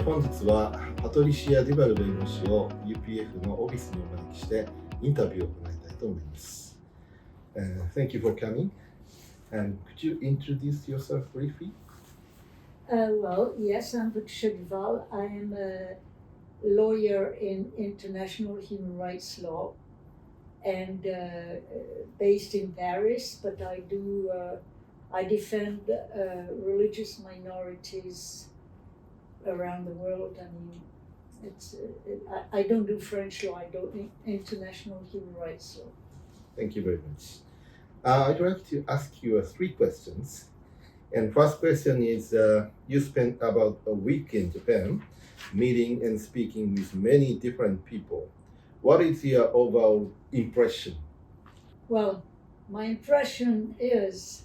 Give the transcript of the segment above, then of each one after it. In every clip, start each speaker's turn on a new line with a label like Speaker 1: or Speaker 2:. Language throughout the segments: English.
Speaker 1: 本日はパトリシア・デュバル弁護士を UPF のオフィスにお招きしてインタビューを行いたいと思います。Thank you for coming. And could you introduce yourself briefly?
Speaker 2: Well, yes, I'm Patricia. I am a lawyer in international human rights law and based in Paris, but I defend religious minorities around the world. I mean, I don't do French law, I do international human rights law.
Speaker 1: Thank you very much. I'd like to ask you 3 questions. And first question is, you spent about a week in Japan, meeting and speaking with many different people. What is your overall impression?
Speaker 2: Well, my impression is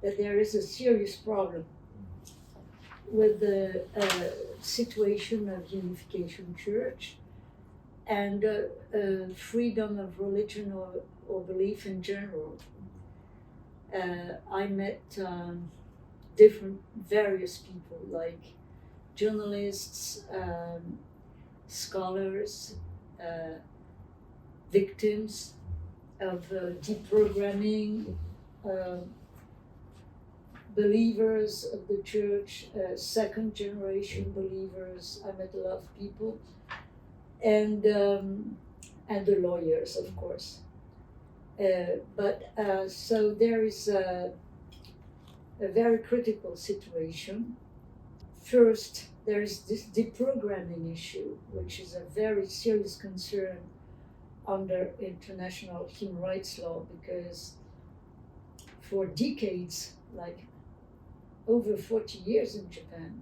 Speaker 2: that there is a serious problem with the situation of Unification Church and freedom of religion or belief in general. I met various people like journalists, scholars, victims of deprogramming, believers of the church, second generation believers. I met a lot of people, and the lawyers, of course. So there is a very critical situation. First, there is this deprogramming issue, which is a very serious concern under international human rights law, because for decades, like over 40 years in Japan,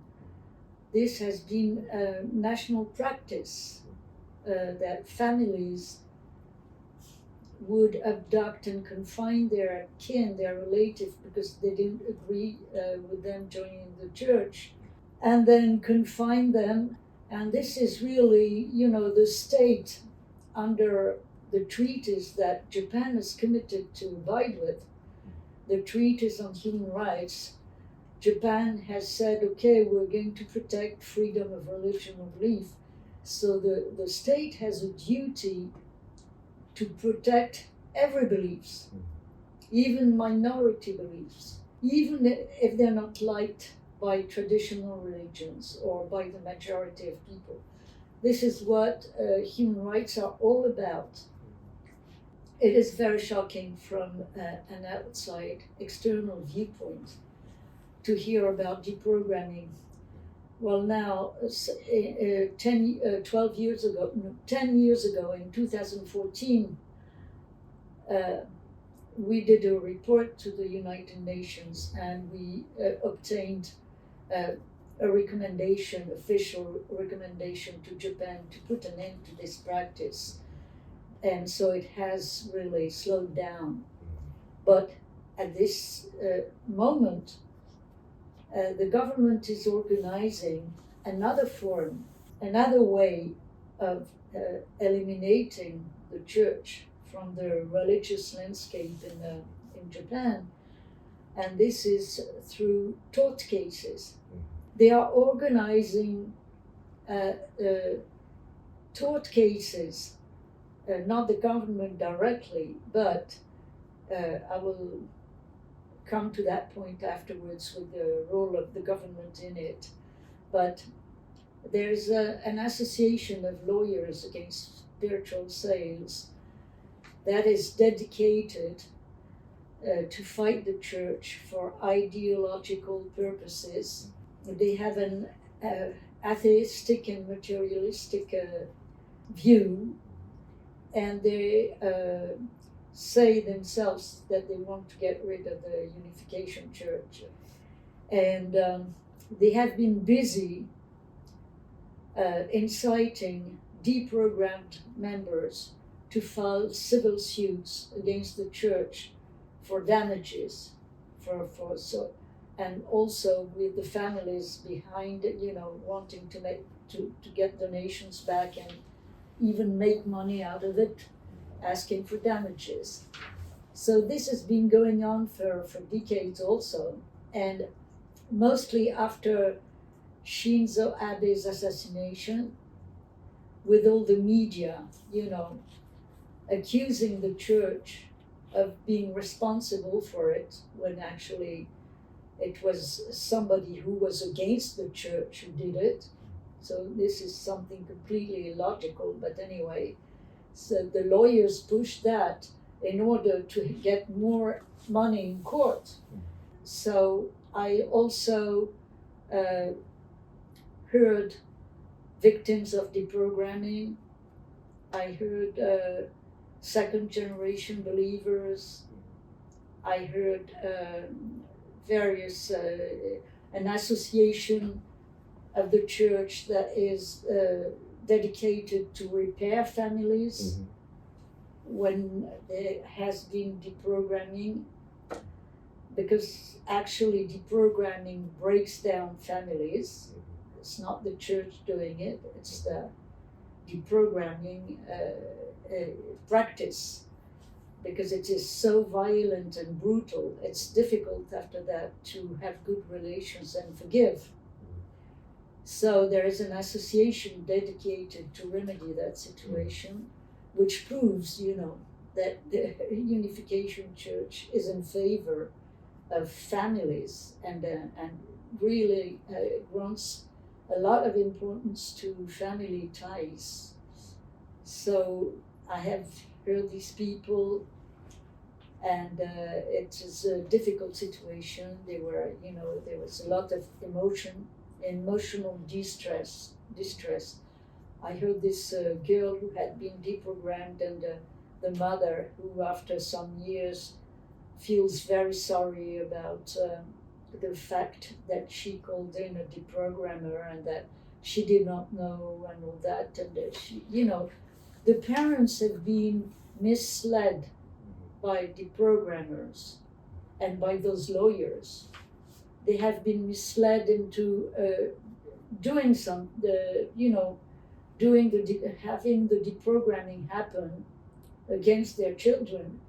Speaker 2: this has been a national practice that families would abduct and confine their kin, their relatives, because they didn't agree with them joining the church, and then confine them. And this is really, the state under the treaties that Japan is committed to abide with, the treaties on human rights. Japan has said, okay, we're going to protect freedom of religion or belief. So the state has a duty to protect every beliefs, even minority beliefs, even if they're not liked by traditional religions or by the majority of people. This is what human rights are all about. It is very shocking from an outside external viewpoint to hear about deprogramming. Well, now, 10 years ago, in 2014, we did a report to the United Nations, and we obtained a official recommendation to Japan to put an end to this practice. And so it has really slowed down. But at this moment, the government is organizing another form, another way of eliminating the church from the religious landscape in Japan, and this is through tort cases. They are organizing tort cases, not the government directly, but I will come to that point afterwards with the role of the government in it. But there's an association of lawyers against spiritual sales that is dedicated to fight the church for ideological purposes. They have an atheistic and materialistic view, and they say themselves that they want to get rid of the Unification Church. And they have been busy inciting deprogrammed members to file civil suits against the church for damages, and also with the families behind it, wanting to get donations back and even make money out of it, asking for damages. So this has been going on for decades also, and mostly after Shinzo Abe's assassination, with all the media, accusing the church of being responsible for it, when actually it was somebody who was against the church who did it. So this is something completely illogical, but anyway, so the lawyers pushed that in order to get more money in court. So I also heard victims of deprogramming. I heard second generation believers. I heard various, an association of the church that is dedicated to repair families when there has been deprogramming, because actually deprogramming breaks down families. It's not the church doing it, it's the deprogramming practice, because it is so violent and brutal. It's difficult after that to have good relations and forgive. So there is an association dedicated to remedy that situation, which proves, that the Unification Church is in favor of families and really grants a lot of importance to family ties. So I have heard these people, and it is a difficult situation. There was a lot of emotional distress. I heard this girl who had been deprogrammed, and the mother, who after some years feels very sorry about the fact that she called in a deprogrammer and that she did not know and all that, and that she, the parents have been misled by deprogrammers and by those lawyers. They have been misled into having the deprogramming happen against their children,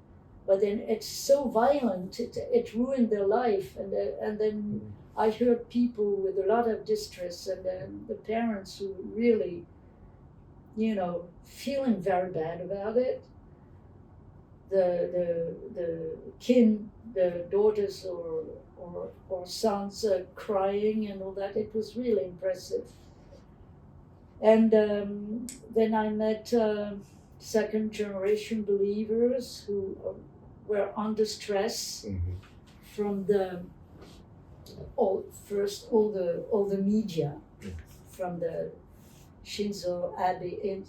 Speaker 2: but then it's so violent, it ruined their life, and then I heard people with a lot of distress, and then the parents who really, feeling very bad about it. The daughters or sons crying and all that. It was really impressive. And then I met second generation believers who were under stress from all the media, from the Shinzo Abe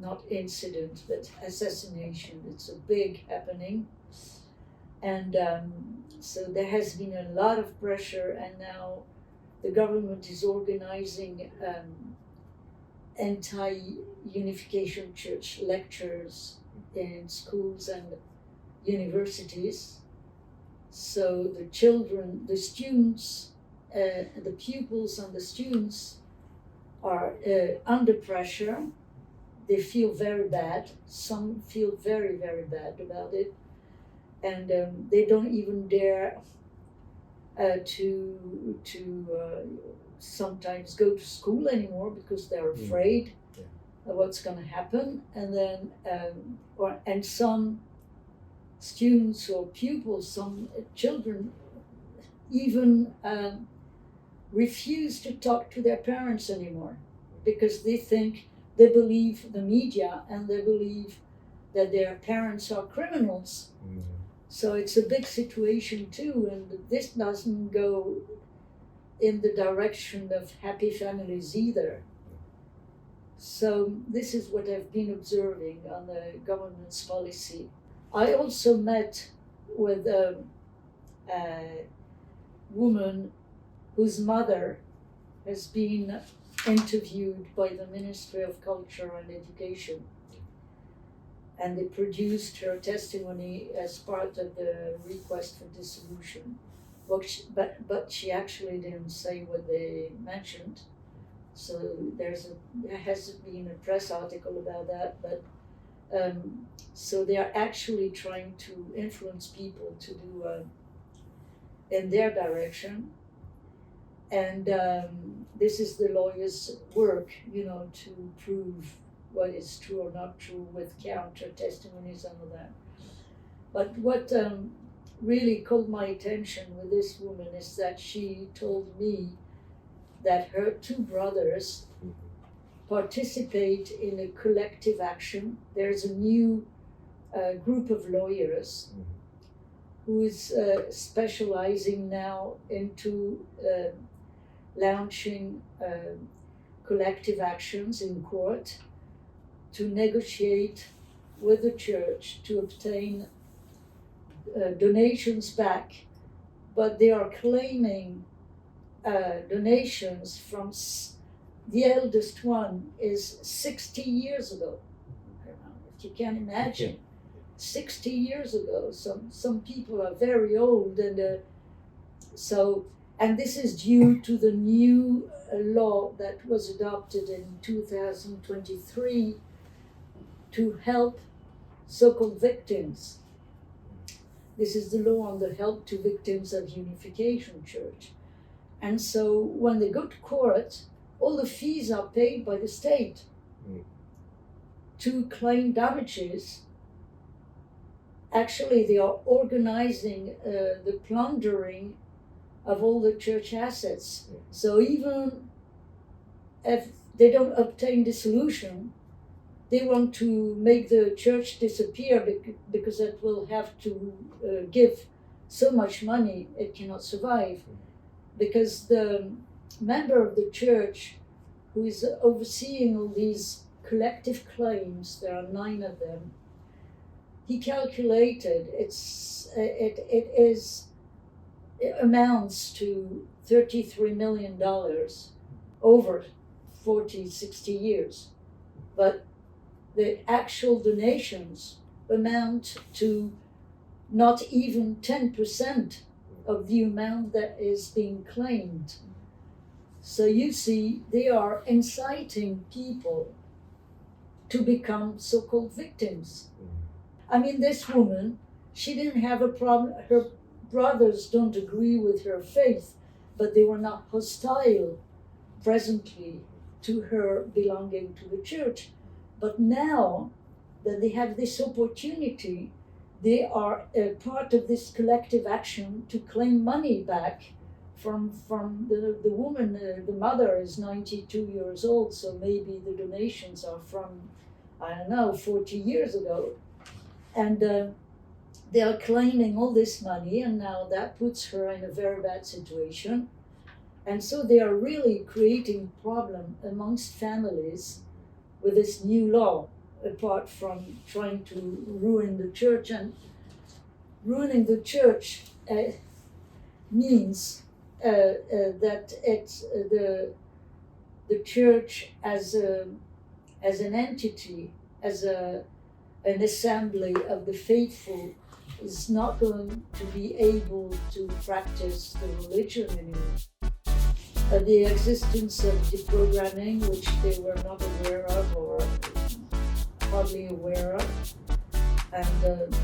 Speaker 2: not incident, but assassination. It's a big happening. And so there has been a lot of pressure, and now the government is organizing anti-unification church lectures in schools and universities. So the children, the students, the pupils and the students are under pressure. They feel very bad. Some feel very, very bad about it. And they don't even dare to sometimes go to school anymore because they're afraid of what's going to happen. And then, and some students or pupils, some children even refuse to talk to their parents anymore because they believe the media, and they believe that their parents are criminals. So it's a big situation too, and this doesn't go in the direction of happy families either. So this is what I've been observing on the government's policy. I also met with a woman whose mother has been interviewed by the Ministry of Culture and Education, and they produced her testimony as part of the request for dissolution. But she actually didn't say what they mentioned, so there hasn't been a press article about that, but so they are actually trying to influence people to do in their direction. And this is the lawyer's work, to prove what is true or not true with counter testimonies and all that. But what really caught my attention with this woman is that she told me that her two brothers participate in a collective action. There's a new group of lawyers who is specializing now into launching collective actions in court to negotiate with the church to obtain donations back, but they are claiming donations from the eldest one is 60 years ago. If you can imagine, 60 years ago. Some people are very old, and and this is due to the new law that was adopted in 2023 to help so-called victims. This is the law on the help to victims of Unification Church. And so when they go to court, all the fees are paid by the state to claim damages. Actually, they are organizing the plundering of all the church assets. So even if they don't obtain dissolution, they want to make the church disappear because it will have to give so much money it cannot survive. Because the member of the church who is overseeing all these collective claims, there are 9 of them, he calculated it amounts to $33 million over 40, 60 years. But the actual donations amount to not even 10% of the amount that is being claimed. So you see, they are inciting people to become so-called victims. I mean, this woman, she didn't have a problem. Her brothers don't agree with her faith, but they were not hostile presently to her belonging to the church. But now that they have this opportunity, they are a part of this collective action to claim money back from the woman. The mother is 92 years old, so maybe the donations are from, 40 years ago. And they are claiming all this money, and now that puts her in a very bad situation. And so they are really creating problem amongst families with this new law, apart from trying to ruin the church. And ruining the church means that it's the church as an entity, as an assembly of the faithful, is not going to be able to practice the religion anymore. The existence of deprogramming, which they were not aware of or hardly aware of, and